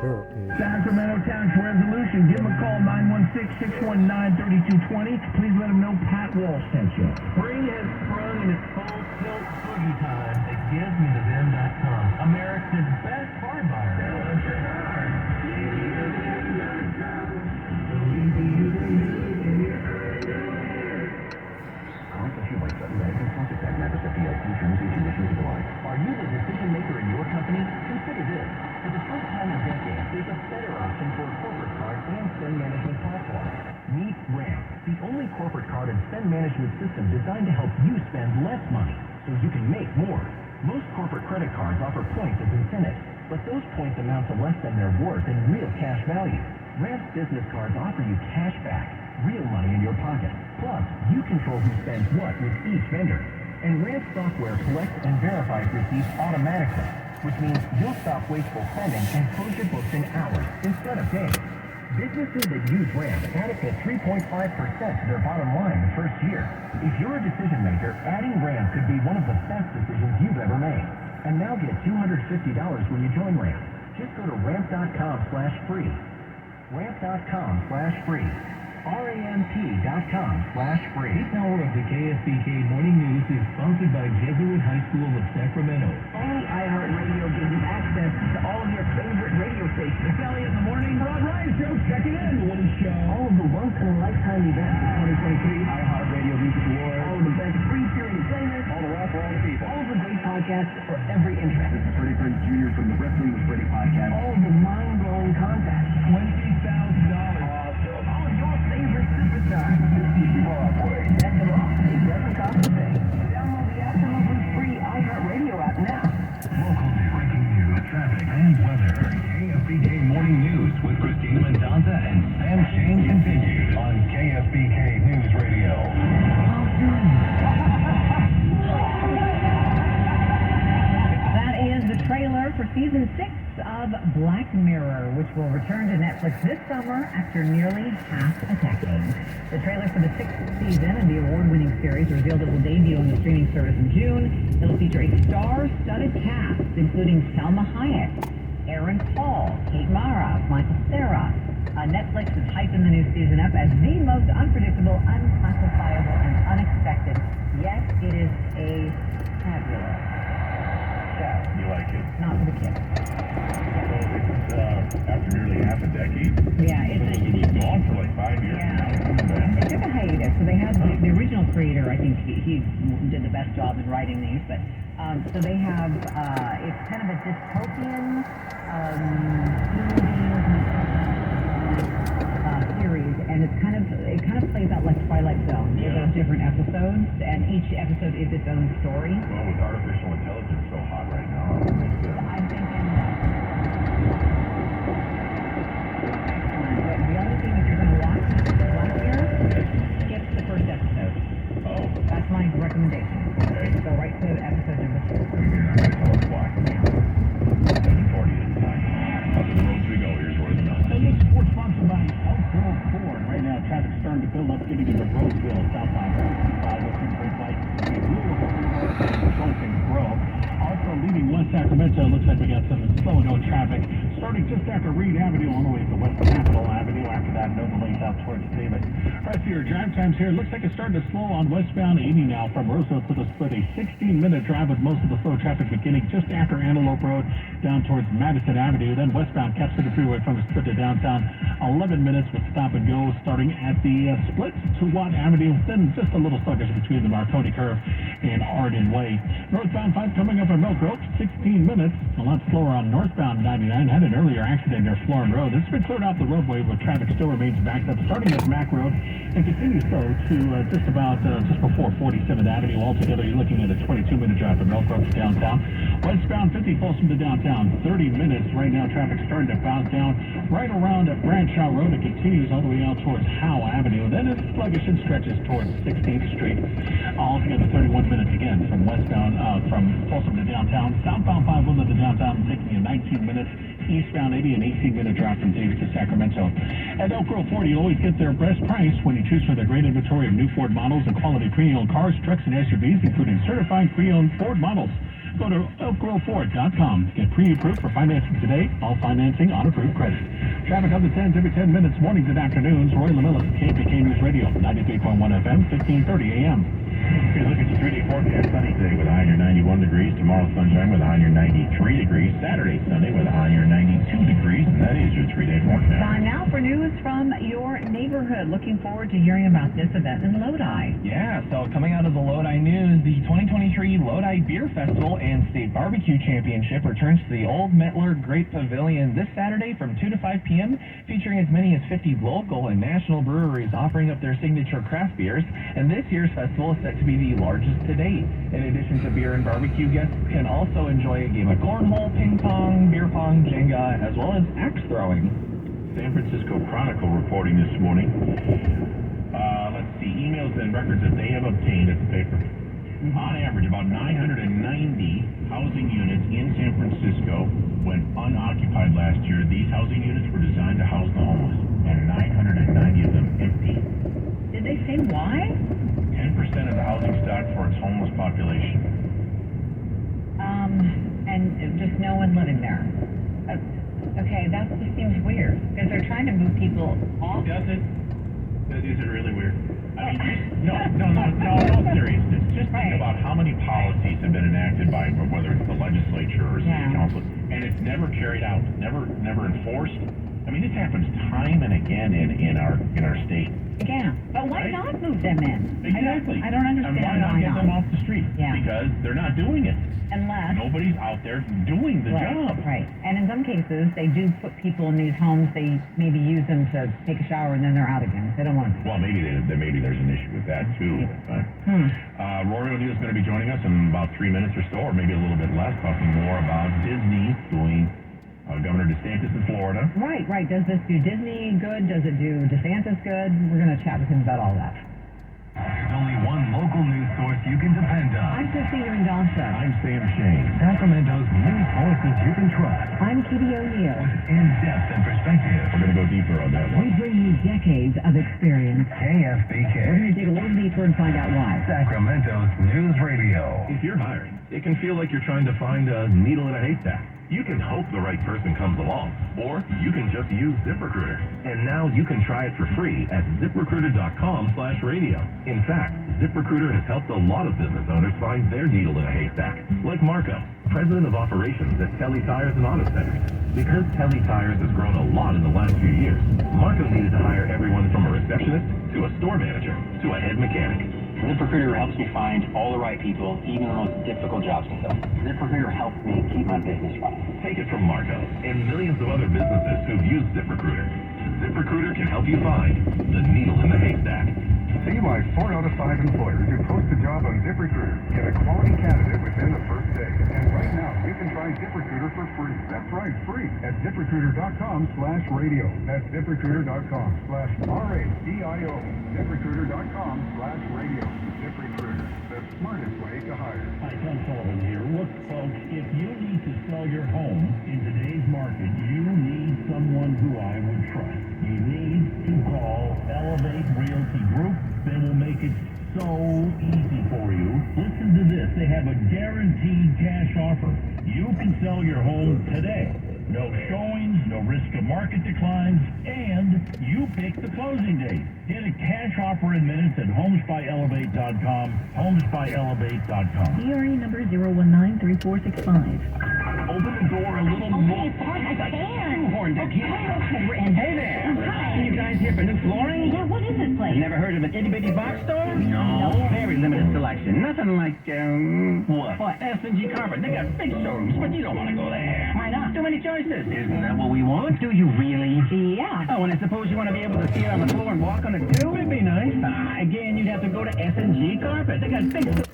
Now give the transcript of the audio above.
Sacramento Tax Resolution. Give them a call, 916-619-3220. Please let them know Pat Walsh sent you. Spring has sprung and it's full tilt boogie time at GiveMeTheVim.com. America's best car buyer. Are you the decision maker in your company? Consider this. For the first time in decades, there's a better option for a corporate card and spend management platform. Meet Ramp, the only corporate card and spend management system designed to help you spend less money so you can make more. Most corporate credit cards offer points as incentives, but those points amount to less than their worth in real cash value. Ramp's business cards offer you cash back, real money in your pocket. Plus, you control who spends what with each vendor. And Ramp software collects and verifies receipts automatically, which means you'll stop wasteful spending and close your books in hours instead of days. Businesses that use Ramp add up to 3.5% to their bottom line the first year. If you're a decision maker, adding Ramp could be one of the best decisions you've ever made. And now get $250 when you join Ramp. Just go to ramp.com/free. Ramp.com/free. RAMP.com/free. This hour of the KSBK Morning News is sponsored by Jesuit High School of Sacramento. Only iHeartRadio gives you access to all of your favorite radio stations. It's Elliot in the morning. Rob Ryan Show. Check it in. What is show? All of the once-in-a-lifetime events of 2023. iHeartRadio Music Awards. All of the best free series playlists. All the rock for all the people. All of the great podcasts for every interest. This is Freddie Prinze Jr. from the Wrestling with Freddie podcast. All of the mind-blowing contests. $20,000. Awesome. All of your favorite superstars. Broadway. That's the rock. It doesn't cost a thing. Download the absolutely free iHeartRadio app now. Local breaking news, traffic, and weather. KFBK Morning News with Christina Mendonca and Sam Shane continues on KFBK News Radio. That is the trailer for season 6 of Black Mirror, which will return to Netflix this summer after nearly half a decade. The trailer for the 6th season of the award-winning series revealed it will debut on the streaming service in June. It'll feature a star-studded cast, including Salma Hayek, Aaron Paul, Kate Mara, Michael Cera. Netflix is hyping the new season up as the most unpredictable, unclassifiable, and unexpected. Yes, it is a fabulous show. You like it? Not for the kids. So it's after nearly half a decade. Yeah, It was gone for like 5 years. It took a hiatus. So they had the original creator. I think he did the best job in writing these. But so they have it's kind of a dystopian series, and it kind of plays out like Twilight Zone. Yeah. There's different episodes, and each episode is its own story. Well, with artificial intelligence so hot right now, it makes it. I'm thinking but the only thing, if you're going to watch Black Mirror, skip the first episode. Oh, That's my recommendation. okay. Go right to episode number 2. You're not going to tell us why. 7:40 is the time. Up to the roads we go. Here's where it's done. Sunday Sports sponsored by Elk Grove Ford. Right now, traffic's starting to build up, getting into Roseville, southbound 65, looking great light. Golfing Grove. Also leaving West Sacramento, looks like we got some slow-going traffic starting just after Reed Avenue all the way to West Capitol Avenue. After that, no delays out towards Davis. Rest of your drive times here. Looks like it's starting to slow on westbound 80 now from Roseville to the split. A 16-minute drive with most of the slow traffic beginning just after Antelope Road down towards Madison Avenue. Then westbound Cap City Freeway from the split to downtown. 11 minutes with stop and go starting at the split to Watt Avenue. Then just a little sluggish between the Marconi Curve and Arden Way. Northbound 5 coming up on Milk Road, 16 minutes. A lot slower on northbound 99. Had an earlier accident near Florin Road. This has been cleared off the roadway, but traffic still remains backed up, starting at Mack Road and continues so to just before 47th Avenue. Altogether, you're looking at a 22-minute drive from Milk Road to downtown. Westbound 50 Folsom to downtown, 30 minutes. Right now, traffic starting to bounce down right around at Bradshaw Road. It continues all the way out towards Howe Avenue. Then it's sluggish and stretches towards 16th Street. Altogether, 31 minutes again from westbound, from Folsom to downtown. Southbound 5 to downtown, taking you 19 minutes. Eastbound 80, an 18-minute drive from Davis to Sacramento. At Elk Grove Ford, you always get their best price when you choose from their great inventory of new Ford models and quality pre-owned cars, trucks, and SUVs, including certified pre-owned Ford models. Go to elkgrowford.com to get pre-approved for financing today. All financing on approved credit. Traffic on the 10s every 10 minutes, mornings and afternoons. Roy Lamillis, KPK News Radio, 93.1 FM, 1530 AM. Here's a look at the 3-day forecast. Sunny today with a high near 91 degrees. Tomorrow, sunshine with a high near 93 degrees. Saturday, Sunday with a high near 92 degrees. And that is your 3-day forecast. Time now for news from your neighborhood. Looking forward to hearing about this event in Lodi. Yeah, so coming out of the Lodi News, the 2023 Lodi Beer Festival and State Barbecue Championship returns to the Old Mettler Great Pavilion this Saturday from 2 to 5 p.m., featuring as many as 50 local and national breweries offering up their signature craft beers. And this year's festival is set to be the largest to date. In addition to beer and barbecue, guests can also enjoy a game of cornhole, ping pong, beer pong, Jenga, as well as axe throwing. San Francisco Chronicle reporting this morning. Let's see, emails and records that they have obtained at the paper. On average, about 990 housing units in San Francisco went unoccupied last year. These housing units were designed to house the homeless, and 990 of them empty. Did they say why? 10% of the housing stock for its homeless population. And just no one living there. Okay, that just seems weird because they're trying to move people off. Does it? Is it really weird? I mean, no, in all seriousness, just think about how many policies have been enacted by, whether it's the legislature or city council, and it's never carried out, never enforced. I mean, this happens time and again in our state. Yeah, but why not move them in? Exactly. I don't understand and why not get them off the street? Yeah. Because they're not doing it. Unless Nobody's out there doing the job. Right. And in some cases, they do put people in these homes. They maybe use them to take a shower and then they're out again. They don't want to. Well, maybe there's an issue with that too. But Rory O'Neill's going to be joining us in about 3 minutes or so, or maybe a little bit less, talking more about Disney doing Governor DeSantis in Florida. Right. Does this do Disney good? Does it do DeSantis good? We're going to chat with him about all that. There's only one local news source you can depend on. I'm Christina Mendonça. I'm Sam Shane. Sacramento's news sources you can trust. I'm Katie O'Neill. With in-depth and perspective. We're going to go deeper on that We one. bring you decades of experience. KFBK. We're going to dig a little deeper and find out why. Sacramento's News Radio. If you're hiring, it can feel like you're trying to find a needle in a haystack. You can hope the right person comes along, or you can just use ZipRecruiter. And now you can try it for free at ZipRecruiter.com/radio. In fact, ZipRecruiter has helped a lot of business owners find their needle in a haystack, like Marco, president of operations at Telly Tires and Auto Centers. Because Telly Tires has grown a lot in the last few years, Marco needed to hire everyone from a receptionist to a store manager to a head mechanic. ZipRecruiter helps me find all the right people, even the most difficult jobs to fill. ZipRecruiter helps me keep my business running. Take it from Marco and millions of other businesses who've used ZipRecruiter. ZipRecruiter can help you find the needle in the haystack. See why 4 out of 5 employers who post a job on ZipRecruiter get a quality candidate within the first day. And right now, you can try ZipRecruiter for free. That's right, free at ZipRecruiter.com/radio. That's ZipRecruiter.com/RADIO. ZipRecruiter.com/radio. ZipRecruiter, the smartest way to hire. Hi, Tom Sullivan here. Look, folks, if you need to sell your home in today's market, you need someone who I would trust. You need to call Elevate Realty Group. They will make it so easy for you. Listen to this. They have a guaranteed cash offer. You can sell your home today. No showings, no risk of market declines, and you pick the closing date. Get a cash offer in minutes at homesbyelevate.com, homesbyelevate.com. DRE number 0193465. Open the door a little more. Shoehorned again. Hey there. Hi. You guys here for new flooring? Yeah, what is this place? Never heard of an itty-bitty box store? No. Very limited selection. Nothing like, what? S&G Carpet. They got big showrooms, but you don't want to go there. Why not? Too many choices. Isn't that what we want? Do you really? Yeah. Oh, and I suppose you want to be able to see it on the floor and walk on it too? It'd be nice. Again, you'd have to go to S&G Carpet. They got big...